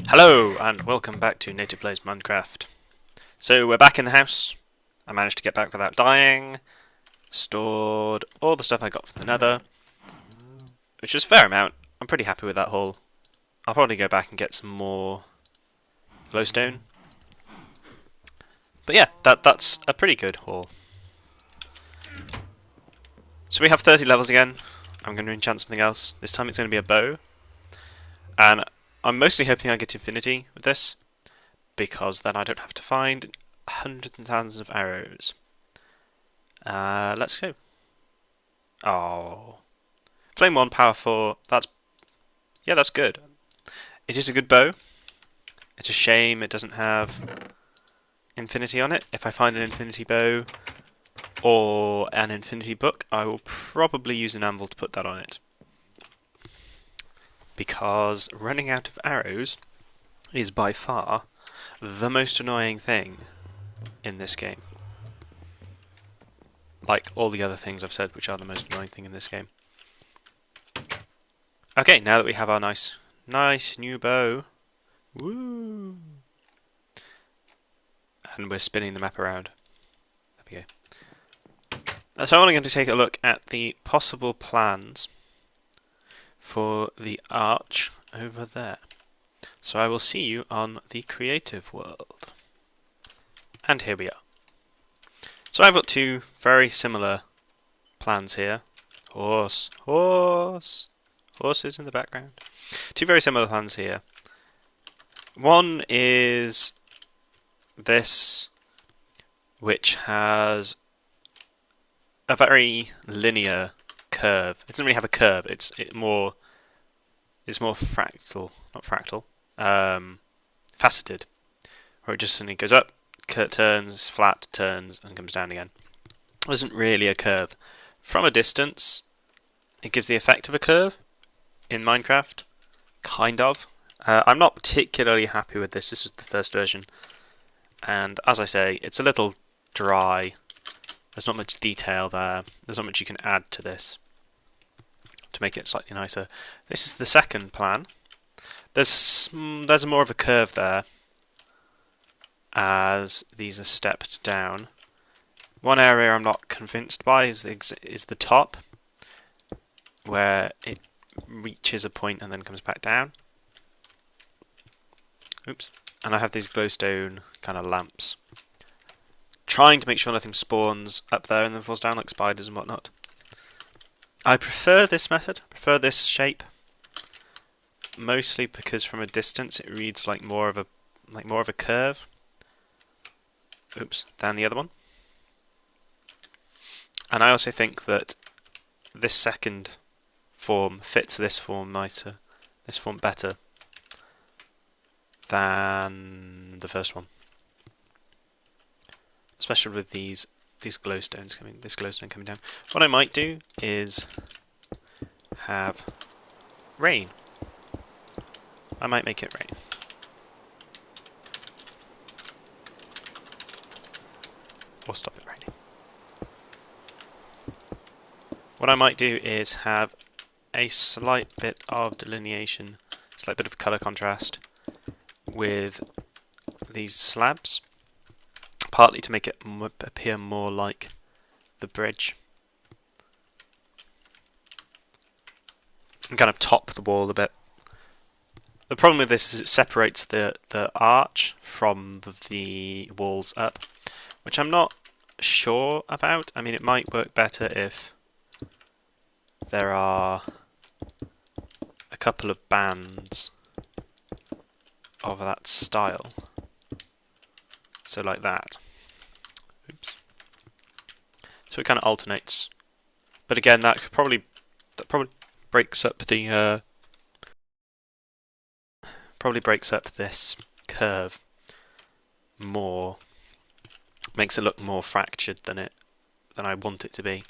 Hello and welcome back to NATO Plays Minecraft. So we're back in the house. I managed to get back without dying. Stored all the stuff I got from the nether, which is a fair amount. I'm pretty happy with that haul. I'll probably go back and get some more glowstone. But yeah, that's a pretty good haul. So we have 30 levels again. I'm going to enchant something else. This time it's going to be a bow. And I'm mostly hoping I get infinity with this, because then I don't have to find hundreds and thousands of arrows. Let's go. Oh. Flame 1, power 4, that's good. It is a good bow. It's a shame it doesn't have infinity on it. If I find an infinity bow or an infinity book, I will probably use an anvil to put that on it. Because running out of arrows is by far the most annoying thing in this game. Like all the other things I've said, which are the most annoying thing in this game. Okay, now that we have our nice new bow, woo, and we're spinning the map around. There we go. So I'm only going to take a look at the possible plans for the arch over there. So I will see you on the creative world. And here we are. So I've got two very similar plans here. Horses in the background. Two very similar plans here. One is this, which has a very linear curve. It doesn't really have a curve. It's more fractal, not fractal. Faceted, where it just suddenly goes up, turns, flat, turns, and comes down again. It isn't really a curve. From a distance, it gives the effect of a curve in Minecraft, kind of. I'm not particularly happy with this. This was the first version, and as I say, it's a little dry. There's not much detail there. There's not much you can add to this to make it slightly nicer. This is the second plan. There's more of a curve there, as these are stepped down. One area I'm not convinced by is the top, where it reaches a point and then comes back down. Oops. And I have these glowstone kind of lamps, trying to make sure nothing spawns up there and then falls down like spiders and whatnot. I prefer this method, prefer this shape, mostly because from a distance it reads like more of a curve. Oops, than the other one. And I also think that this second form fits this form nicer, this form better than the first one. Especially with these glowstones coming, this glowstone coming down. What I might do is have rain. I might make it rain. Or stop it raining. What I might do is have a slight bit of delineation, slight bit of colour contrast with these slabs, partly to make it appear more like the bridge, and kind of top the wall a bit. The problem with this is it separates the arch from the walls up, which I'm not sure about. I mean, it might work better if there are a couple of bands of that style. So like that. Oops. So it kind of alternates. But again, that probably breaks up the this curve more. Makes it look more fractured than I want it to be.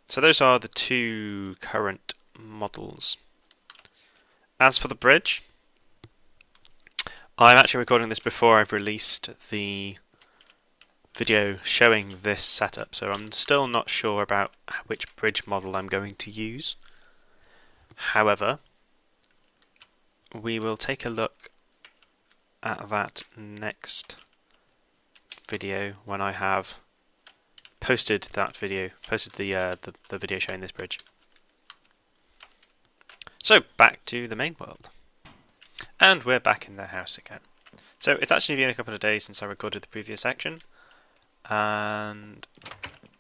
So those are the two current models. As for the bridge, I'm actually recording this before I've released the video showing this setup, so I'm still not sure about which bridge model I'm going to use. However, we will take a look at that next video when I have posted that video, the video showing this bridge. So back to the main world, and we're back in the house again. So it's actually been a couple of days since I recorded the previous section, and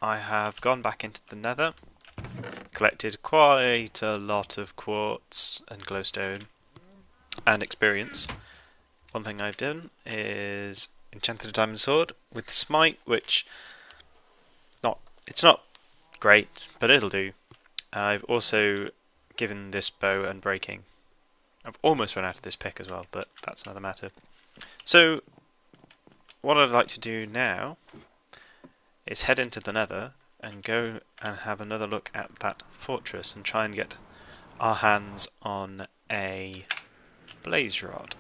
I have gone back into the Nether, collected quite a lot of quartz and glowstone and experience. One thing I've done is enchanted a diamond sword with smite, which it's not great, but it'll do. I've also given this bow unbreaking. I've almost run out of this pick as well, but that's another matter. So what I'd like to do now is head into the Nether and go and have another look at that fortress and try and get our hands on a blaze rod,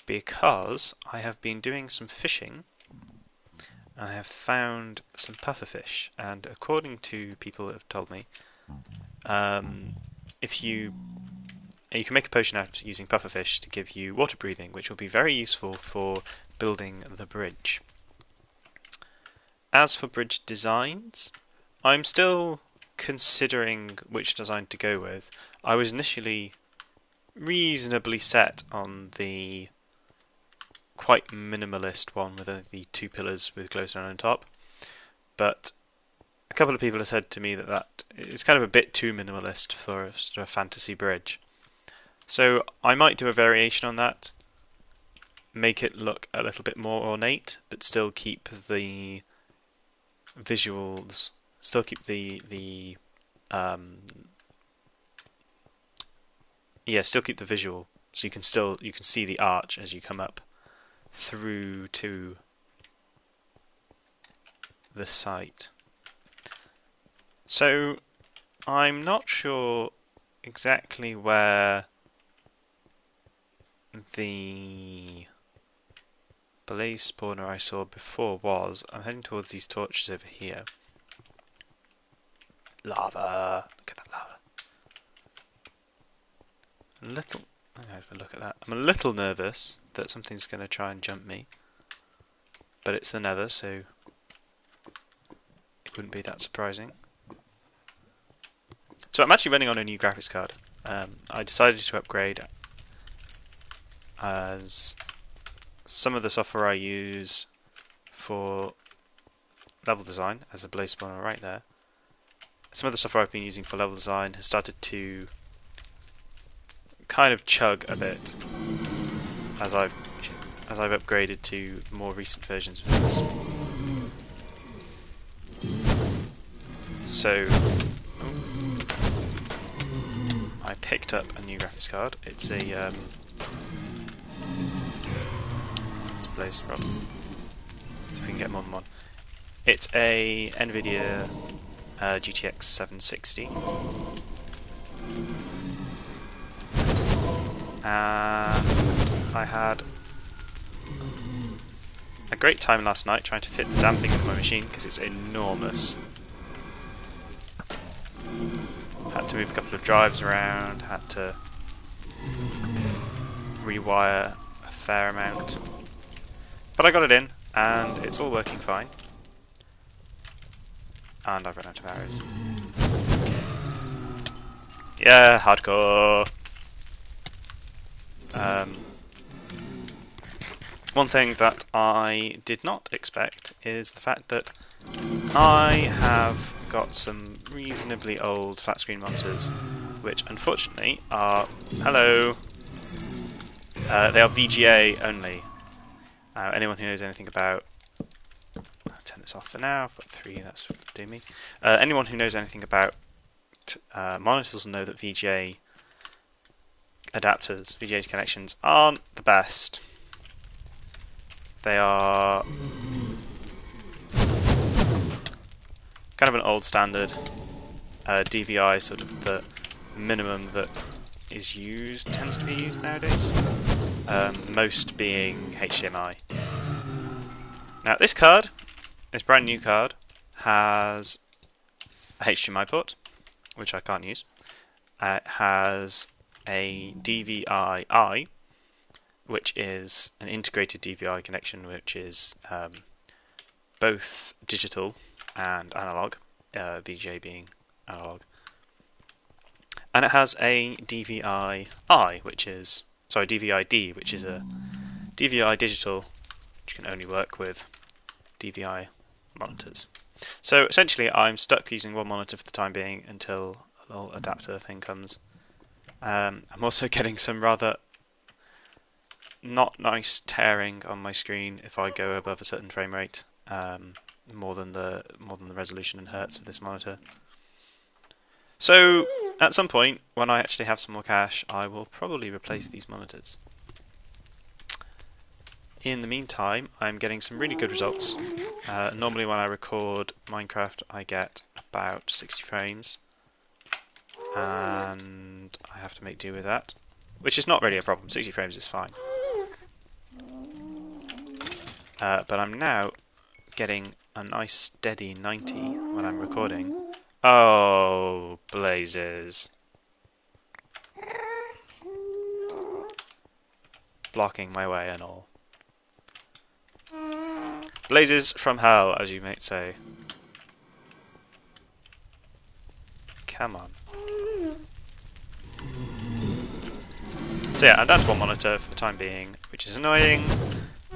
because I have been doing some fishing. I have found some pufferfish, and according to people that have told me, if you can make a potion out using pufferfish to give you water breathing, which will be very useful for building the bridge. As for bridge designs, I'm still considering which design to go with. I was initially reasonably set on the quite minimalist one with the two pillars with glowstone on top, but a couple of people have said to me that is kind of a bit too minimalist for a sort of fantasy bridge. So I might do a variation on that, make it look a little bit more ornate, but still keep the visuals, still keep the visual, so you can see the arch as you come up through to the site. So I'm not sure exactly where the blaze spawner I saw before was. I'm heading towards these torches over here. Lava! Look at that lava. Have a look at that. I'm a little nervous that something's going to try and jump me, but it's the Nether, so it wouldn't be that surprising. So I'm actually running on a new graphics card. I decided to upgrade as some of the software I use for level design, as a blaze spawner right there, some of the software I've been using for level design has started to kind of chug a bit as I've upgraded to more recent versions of this. So I picked up a new graphics card. It's a blaze rod. So we can get more than one. It's a NVIDIA GTX 760. And I had a great time last night trying to fit the damn thing into my machine because it's enormous. Had to move a couple of drives around, had to rewire a fair amount. But I got it in, and it's all working fine. And I've run out of arrows. Yeah, hardcore! One thing that I did not expect is the fact that I have got some reasonably old flat screen monitors, which unfortunately are... Hello! They are VGA only. Anyone who knows anything about... I'll turn this off for now, I've got 3, that's doing me. Anyone who knows anything about monitors will know that VGA adapters, VGA connections, aren't the best. They are kind of an old standard. DVI sort of the minimum that is used, tends to be used nowadays. Most being HDMI. Now this card, this brand new card, has a HDMI port, which I can't use. It has a DVI-I, which is an integrated DVI connection, which is both digital and analog, VGA being analog. And it has a DVI-I, which is, sorry, DVI-D, which is a DVI digital, which can only work with DVI monitors. So essentially I'm stuck using one monitor for the time being until a little adapter thing comes. I'm also getting some rather not nice tearing on my screen if I go above a certain frame rate, more than the resolution in hertz of this monitor. So at some point, when I actually have some more cash, I will probably replace these monitors. In the meantime, I'm getting some really good results. Normally when I record Minecraft, I get about 60 frames, and I have to make do with that, which is not really a problem. 60 frames is fine. But I'm now getting a nice steady 90 when I'm recording. Oh, blazes. Blocking my way and all. Blazes from hell, as you might say. Come on. So yeah, I'm down to one monitor for the time being, which is annoying,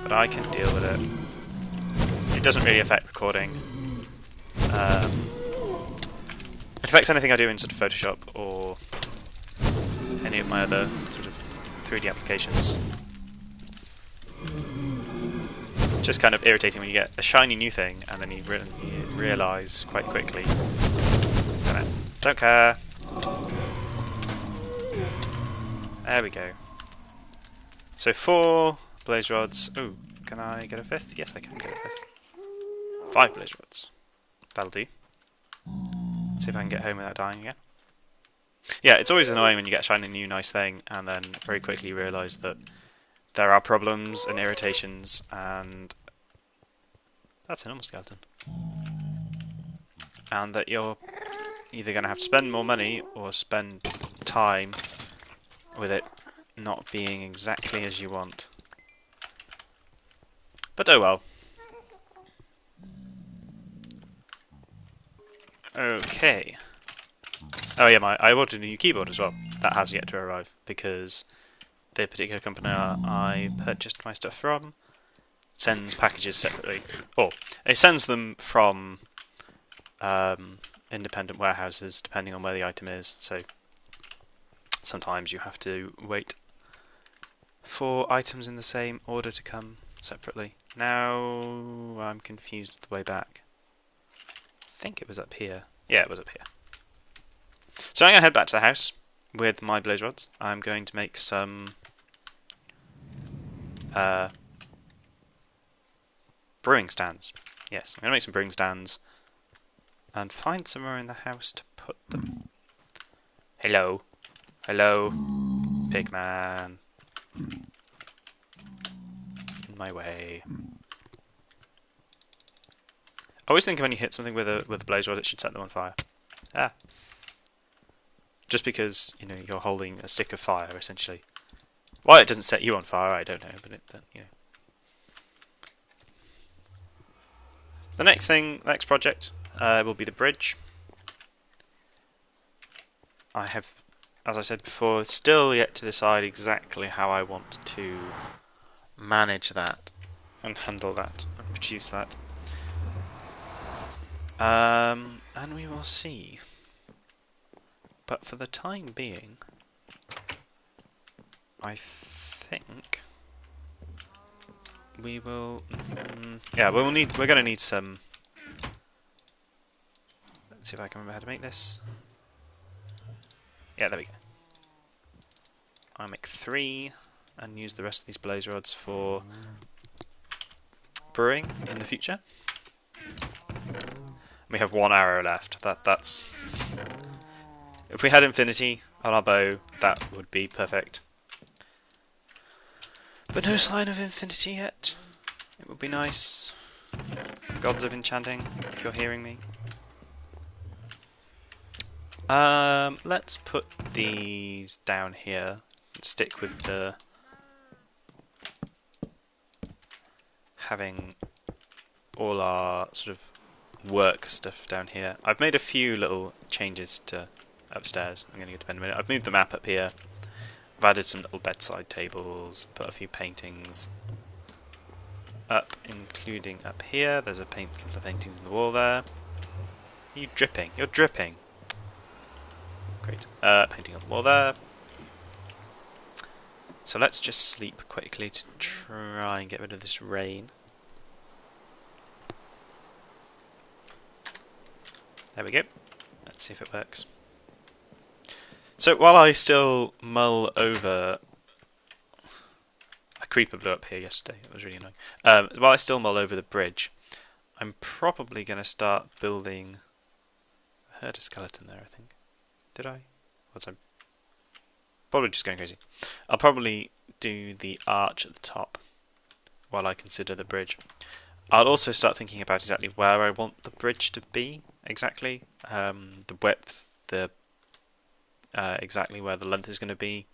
but I can deal with it. It doesn't really affect recording. It affects anything I do in sort of Photoshop or any of my other sort of 3D applications. It's just kind of irritating when you get a shiny new thing and then you realise quite quickly, don't care. There we go. So 4 blaze rods. Ooh, can I get a 5th? Yes, I can get a 5th. 5 blaze rods. That'll do. Let's see if I can get home without dying again. Yeah, it's always annoying when you get a shiny new nice thing and then very quickly realise that there are problems and irritations, and that's a normal skeleton. And that you're either going to have to spend more money or spend time with it not being exactly as you want. But oh well. Okay. Oh yeah, I ordered a new keyboard as well. That has yet to arrive because the particular company I purchased my stuff from sends packages separately. Or it sends them from independent warehouses depending on where the item is. So sometimes you have to wait for items in the same order to come separately. Now I'm confused with the way back. I think it was up here. Yeah, it was up here. So I'm going to head back to the house with my blaze rods. I'm going to make some brewing stands. Yes, I'm going to make some brewing stands and find somewhere in the house to put them. Hello. Hello. Pigman. In my way. I always think when you hit something with a blaze rod, it should set them on fire. Ah. Just because, you know, you're holding a stick of fire, essentially. Why it doesn't set you on fire, I don't know, but you know. The next project, will be the bridge. I have, as I said before, still yet to decide exactly how I want to manage that and handle that and produce that. And we will see. But for the time being, I think we will. Yeah, we're going to need some. Let's see if I can remember how to make this. Yeah, there we go. I'll make 3 and use the rest of these blaze rods for brewing in the future. We have 1 arrow left. That's. If we had infinity on our bow, that would be perfect. But no sign of infinity yet. It would be nice. Gods of enchanting, if you're hearing me. Let's put these down here and stick with the having all our sort of work stuff down here. I've made a few little changes to upstairs. I'm going to go to bed in a minute. I've moved the map up here. I've added some little bedside tables, put a few paintings up, including up here. There's a couple of paintings on the wall there. Are you dripping? You're dripping. Great. Painting on the wall there. So let's just sleep quickly to try and get rid of this rain. There we go. Let's see if it works. So while I still mull over... A creeper blew up here yesterday. It was really annoying. While I still mull over the bridge, I'm probably going to start building... I heard a skeleton there, I think. Did I? Was I? Probably just going crazy. I'll probably do the arch at the top while I consider the bridge. I'll also start thinking about exactly where I want the bridge to be, exactly. The width, exactly where the length is going to be,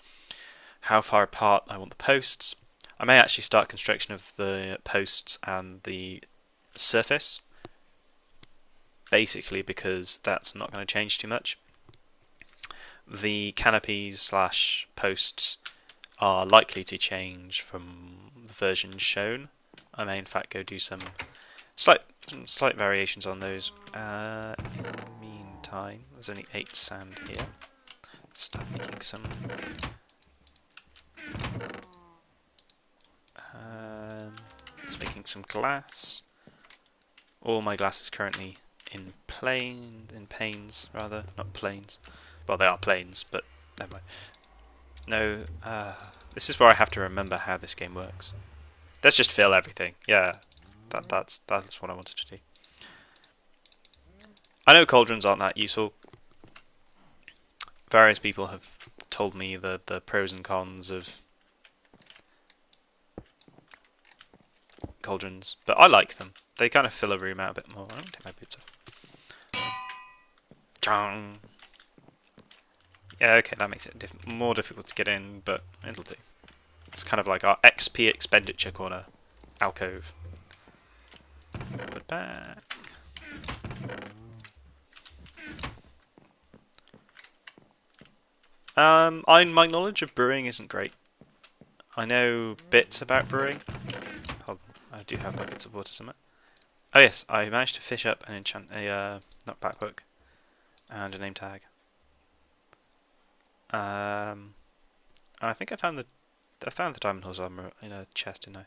how far apart I want the posts. I may actually start construction of the posts and the surface, basically because that's not going to change too much. The canopies / posts are likely to change from the version shown. I may in fact go do some slight variations on those. In the meantime, there's only 8 sand here. Start making some. Just making some glass. All my glass is currently in panes rather, not planes. Well, they are planes, but never mind. No, this is where I have to remember how this game works. Let's just fill everything. Yeah, that's what I wanted to do. I know cauldrons aren't that useful. Various people have told me the pros and cons of cauldrons, but I like them. They kind of fill a room out a bit more. I don't take my boots off. Chong. Yeah, okay, that makes it more difficult to get in, but it'll do. It's kind of like our XP expenditure corner alcove. Put back. My knowledge of brewing isn't great. I know bits about brewing. Hold on, I do have buckets of water somewhere. Oh yes, I managed to fish up an enchant not backbook and a name tag. I think I found the diamond horse armor in a chest, didn't I?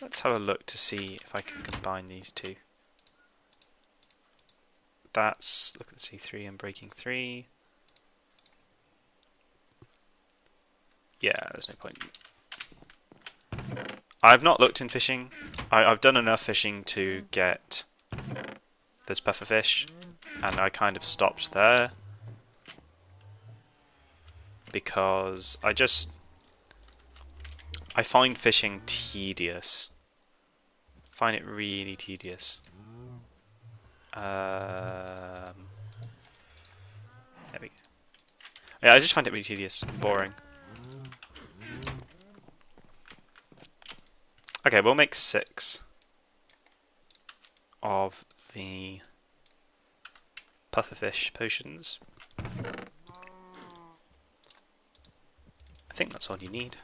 Let's have a look to see if I can combine these two. That's look at the C3 and breaking 3. Yeah, there's no point. I've not looked in fishing. I've done enough fishing to get this pufferfish, and I kind of stopped there because I find fishing tedious. I find it really tedious. There we go. Yeah, I just find it really tedious and boring. Okay, we'll make 6 of the pufferfish potions. I think that's all you need.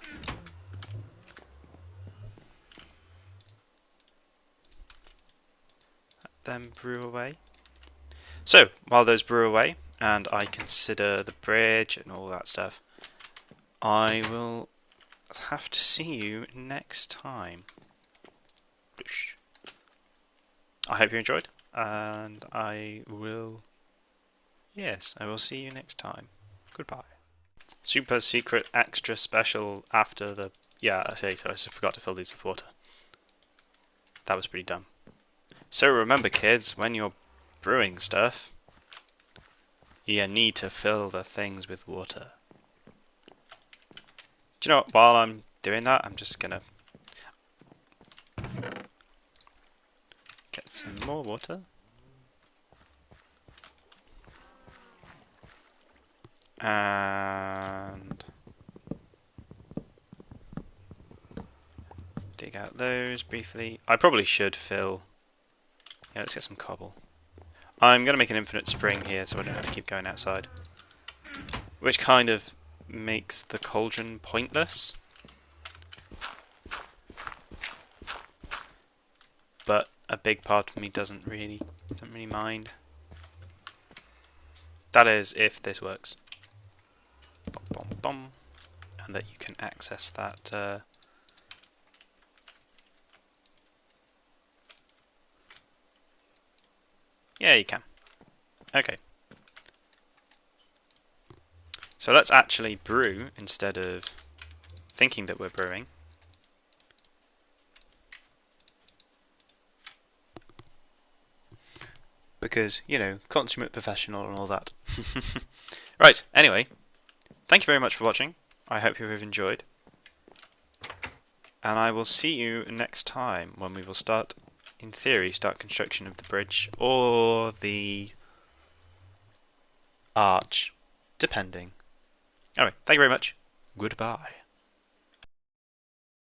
Let them brew away. So, while those brew away, and I consider the bridge and all that stuff, I will have to see you next time. I hope you enjoyed, and I will see you next time. Goodbye. Super secret extra special after the... Yeah, I forgot to fill these with water. That was pretty dumb. So remember kids, when you're brewing stuff, you need to fill the things with water. Do you know what, while I'm doing that, I'm just gonna get some more water. And dig out those briefly. I probably should fill... Yeah, let's get some cobble. I'm going to make an infinite spring here so I don't have to keep going outside. Which kind of makes the cauldron pointless. But a big part of me doesn't really mind. That is, if this works. Bom, bom, bom. And that you can access that... Yeah, you can. Okay. So let's actually brew instead of thinking that we're brewing. Because, you know, consummate professional and all that. Right, anyway, thank you very much for watching. I hope you have enjoyed. And I will see you next time when we will start, in theory, start construction of the bridge or the arch, depending. Anyway, thank you very much. Goodbye.